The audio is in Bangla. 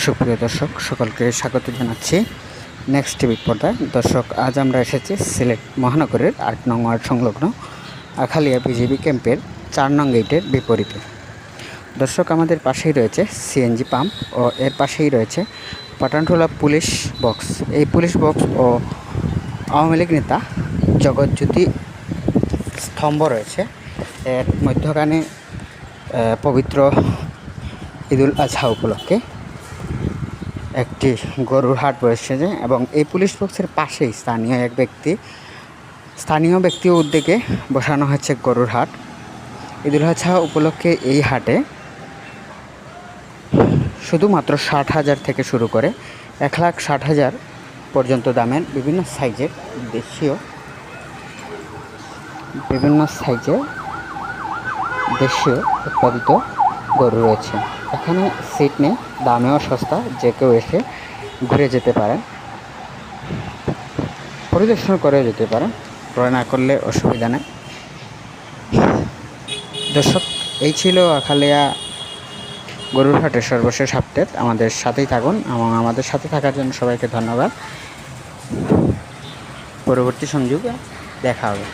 সুপ্রিয় দর্শক সকলকে স্বাগত জানাচ্ছি নেক্সট টিভি পর্দায়। দর্শক, আজ আমরা এসেছি সিলেট মহানগরের ৮ নং ওয়ার্ড সংলগ্ন আখালিয়া বিজিবি ক্যাম্পের ৪ নং গেটের বিপরীতে। দর্শক, আমাদের পাশেই রয়েছে সিএনজি পাম্প ও এর পাশেই রয়েছে পাঠানটুলা পুলিশ বক্স। এই পুলিশ বক্স ও আওয়ামী লীগ নেতা জগৎজ্যোতি স্তম্ভ রয়েছে। এর মধ্যখানে পবিত্র ঈদুল আজহা উপলক্ষে একটি গরুর হাট বসেছে এবং এই পুলিশ বক্সের পাশেই স্থানীয় ব্যক্তির উদ্যোগে বসানো হচ্ছে গরুর হাট। ঈদুল আজহা উপলক্ষে এই হাটে শুধুমাত্র 60,000 থেকে শুরু করে 1,60,000 পর্যন্ত দামের বিভিন্ন সাইজের দেশীয় উৎপাদিত গরু রয়েছে। এখানে সিট নেই, দামেও সস্তা, যে কেউ এসে ঘুরে যেতে পারেন, পরিদর্শন করে যেতে পারেন, ক্রয় না করলে অসুবিধা নেই। দর্শক, এই ছিল আখালিয়া গরুর হাটের সর্বশেষ আপডেট। আমাদের সাথেই থাকুন এবং আমাদের সাথে থাকার জন্য সবাইকে ধন্যবাদ। পরবর্তী সংযোগে দেখা হবে।